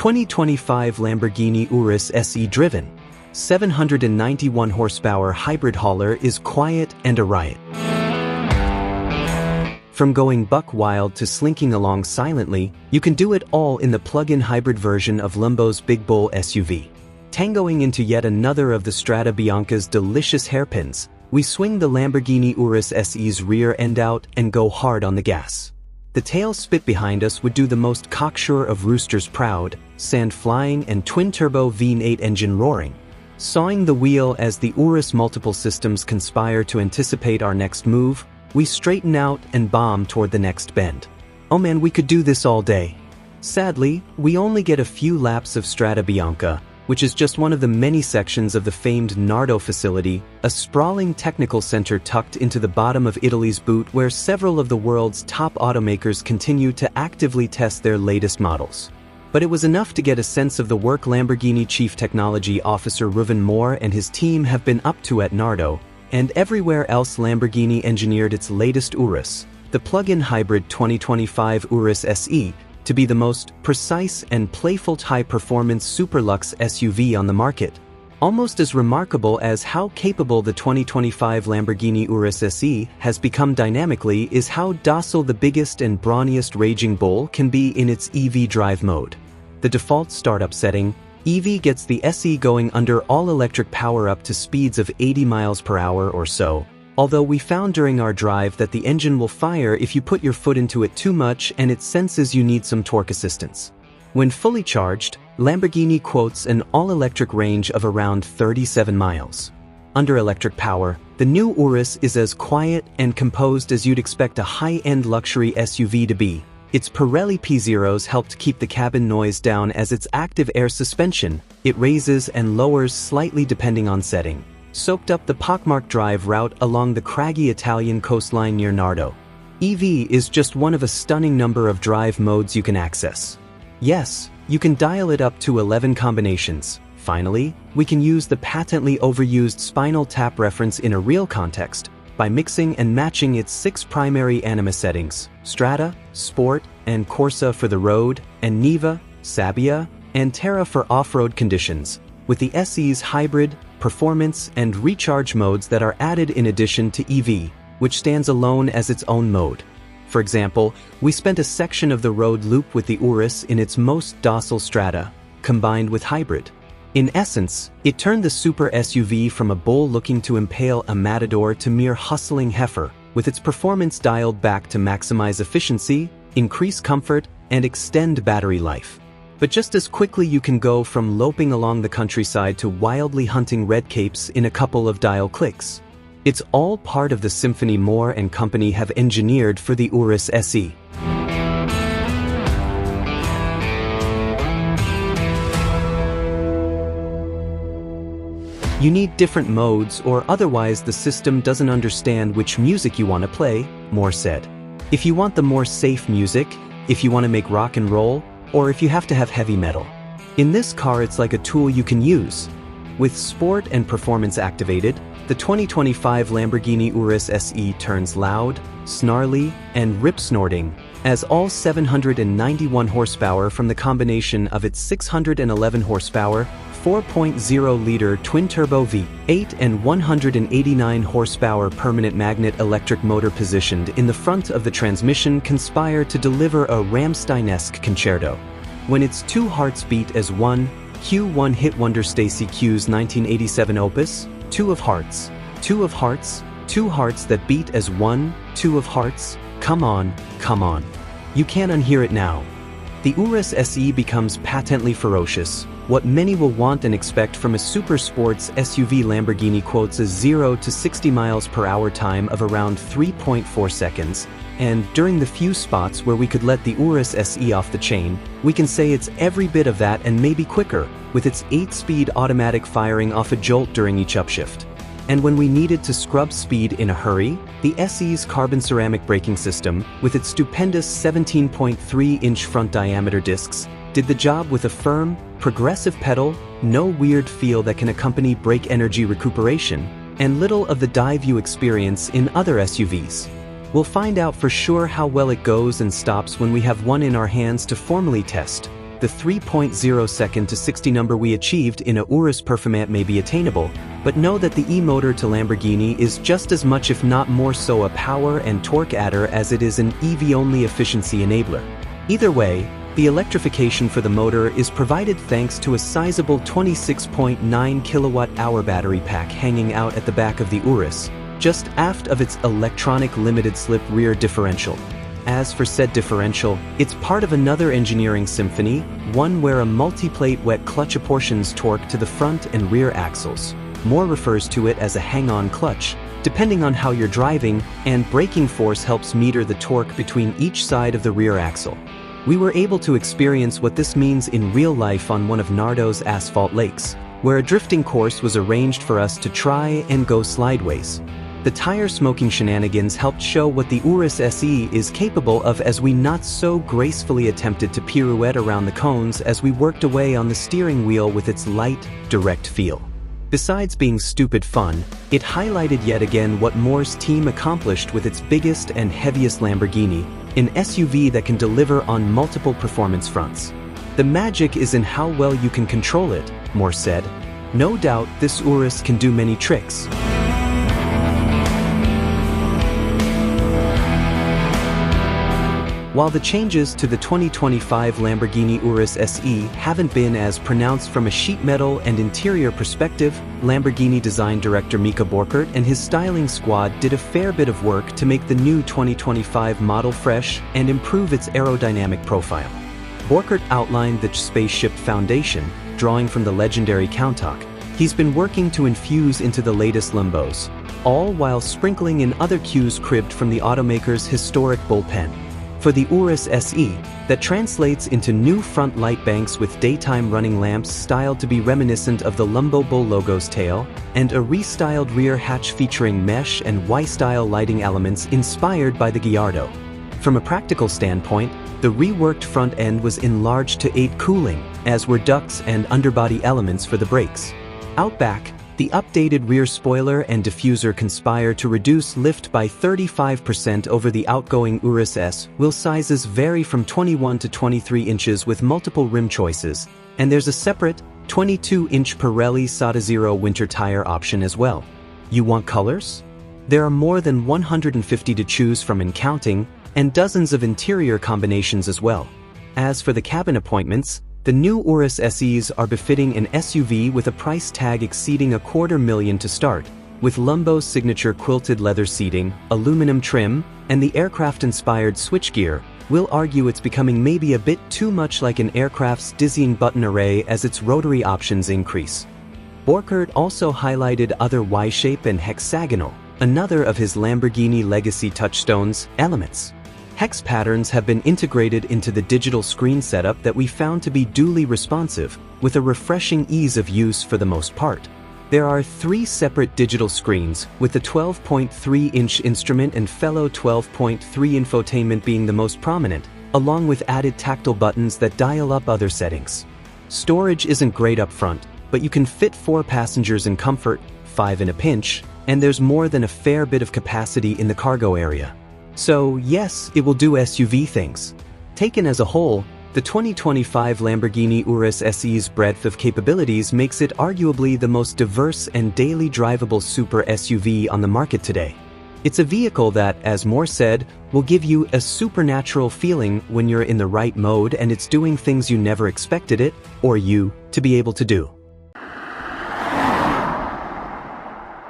2025 Lamborghini Urus SE driven, 791 horsepower hybrid hauler is quiet and a riot. From going buck wild to slinking along silently, you can do it all in the plug-in hybrid version of Lambo's Big Bull SUV. Tangoing into yet another of the Strada Bianca's delicious hairpins, we swing the Lamborghini Urus SE's rear end out and go hard on the gas. The tail spit behind us would do the most cocksure of roosters proud, sand flying and twin-turbo V8 engine roaring. Sawing the wheel as the Urus multiple systems conspire to anticipate our next move, we straighten out and bomb toward the next bend. Oh man, we could do this all day. Sadly, we only get a few laps of Strada Bianca, which is just one of the many sections of the famed Nardo facility, a sprawling technical center tucked into the bottom of Italy's boot where several of the world's top automakers continue to actively test their latest models. But it was enough to get a sense of the work Lamborghini Chief Technology Officer Reuven Moore and his team have been up to at Nardo, and everywhere else Lamborghini engineered its latest Urus, the plug-in hybrid 2025 Urus SE, to be the most precise and playful high-performance superlux SUV on the market. Almost as remarkable as how capable the 2025 Lamborghini Urus SE has become dynamically is how docile the biggest and brawniest Raging Bull can be in its EV drive mode. The default startup setting, EV gets the SE going under all-electric power up to speeds of 80 miles per hour or so, although we found during our drive that the engine will fire if you put your foot into it too much and it senses you need some torque assistance. When fully charged, Lamborghini quotes an all-electric range of around 37 miles. Under electric power, the new Urus is as quiet and composed as you'd expect a high-end luxury SUV to be. Its Pirelli P-Zeros helped keep the cabin noise down as its active air suspension, it raises and lowers slightly depending on setting, soaked up the pockmarked drive route along the craggy Italian coastline near Nardo. EV is just one of a stunning number of drive modes you can access. Yes, you can dial it up to 11 combinations. Finally, we can use the patently overused Spinal Tap reference in a real context by mixing and matching its 6 primary anima settings: Strada, Sport, and Corsa for the road, and Niva, Sabbia, and Terra for off-road conditions, with the SE's hybrid, performance, and recharge modes that are added in addition to EV, which stands alone as its own mode. For example, we spent a section of the road loop with the Urus in its most docile Strada, combined with hybrid. In essence, it turned the super SUV from a bull looking to impale a matador to mere hustling heifer, with its performance dialed back to maximize efficiency, increase comfort, and extend battery life. But just as quickly you can go from loping along the countryside to wildly hunting red capes in a couple of dial clicks. It's all part of the symphony Moore and company have engineered for the Urus SE. You need different modes or otherwise the system doesn't understand which music you want to play, Moore said. If you want the more safe music, if you want to make rock and roll, or if you have to have heavy metal. In this car it's like a tool you can use. With sport and performance activated, the 2025 Lamborghini Urus SE turns loud, snarly, and rip-snorting, as all 791 horsepower from the combination of its 611 horsepower, 4.0-liter twin-turbo V8 and 189 horsepower permanent magnet electric motor positioned in the front of the transmission conspire to deliver a Rammstein-esque concerto. When its 2 hearts beat as one, cue one hit wonder Stacy Q's 1987 opus, 2 of Hearts, 2 of Hearts, 2 hearts that beat as one, 2 of Hearts, come on, come on. You can't unhear it now. The Urus SE becomes patently ferocious, what many will want and expect from a super sports SUV. Lamborghini quotes a 0 to 60 miles per hour time of around 3.4 seconds, and during the few spots where we could let the Urus SE off the chain, we can say it's every bit of that and maybe quicker, with its 8-speed automatic firing off a jolt during each upshift. And when we needed to scrub speed in a hurry, the SE's carbon ceramic braking system, with its stupendous 17.3-inch front diameter discs, did the job with a firm, progressive pedal, no weird feel that can accompany brake energy recuperation, and little of the dive you experience in other SUVs. We'll find out for sure how well it goes and stops when we have one in our hands to formally test. the 3.0 second to 60 number we achieved in a Urus Performante may be attainable, but know that the e-motor to Lamborghini is just as much if not more so a power and torque adder as it is an EV-only efficiency enabler. Either way, the electrification for the motor is provided thanks to a sizable 26.9 kilowatt-hour battery pack hanging out at the back of the Urus, just aft of its electronic limited-slip rear differential. As for said differential, it's part of another engineering symphony, one where a multi-plate wet clutch apportions torque to the front and rear axles. More refers to it as a hang-on clutch, depending on how you're driving, and braking force helps meter the torque between each side of the rear axle. We were able to experience what this means in real life on one of Nardo's asphalt lakes, where a drifting course was arranged for us to try and go slideways. The tire smoking shenanigans helped show what the Urus SE is capable of as we not so gracefully attempted to pirouette around the cones as we worked away on the steering wheel with its light, direct feel. Besides being stupid fun, it highlighted yet again what Moore's team accomplished with its biggest and heaviest Lamborghini, an SUV that can deliver on multiple performance fronts. The magic is in how well you can control it, Moore said. No doubt this Urus can do many tricks. While the changes to the 2025 Lamborghini Urus SE haven't been as pronounced from a sheet metal and interior perspective, Lamborghini design director Mika Borkert and his styling squad did a fair bit of work to make the new 2025 model fresh and improve its aerodynamic profile. Borkert outlined the spaceship foundation, drawing from the legendary Countach. He's been working to infuse into the latest Lambos, all while sprinkling in other cues cribbed from the automaker's historic bullpen. For the Urus SE, that translates into new front light banks with daytime running lamps styled to be reminiscent of the Lambo Bull logo's tail, and a restyled rear hatch featuring mesh and Y-style lighting elements inspired by the Gallardo. From a practical standpoint, the reworked front end was enlarged to aid cooling, as were ducts and underbody elements for the brakes. Out back, the updated rear spoiler and diffuser conspire to reduce lift by 35% over the outgoing Urus S. Wheel sizes vary from 21 to 23 inches with multiple rim choices, and there's a separate 22-inch Pirelli Sada Zero winter tire option as well. You want colors? There are more than 150 to choose from in counting, and dozens of interior combinations as well. As for the cabin appointments, the new Urus SEs are befitting an SUV with a price tag exceeding $250,000 to start, with Lambo's signature quilted leather seating, aluminum trim, and the aircraft-inspired switchgear. We'll argue it's becoming maybe a bit too much like an aircraft's dizzying button array as its rotary options increase. Borkert also highlighted other Y-shape and hexagonal, another of his Lamborghini legacy touchstones, elements. Hex patterns have been integrated into the digital screen setup that we found to be duly responsive, with a refreshing ease of use for the most part. There are 3 separate digital screens, with the 12.3-inch instrument and fellow 12.3 infotainment being the most prominent, along with added tactile buttons that dial up other settings. Storage isn't great up front, but you can fit 4 passengers in comfort, 5 in a pinch, and there's more than a fair bit of capacity in the cargo area. So yes, it will do SUV things. Taken as a whole, the 2025 Lamborghini Urus SE's breadth of capabilities makes it arguably the most diverse and daily drivable super SUV on the market today. It's a vehicle that, as Moore said, will give you a supernatural feeling when you're in the right mode and it's doing things you never expected it, or you, to be able to do.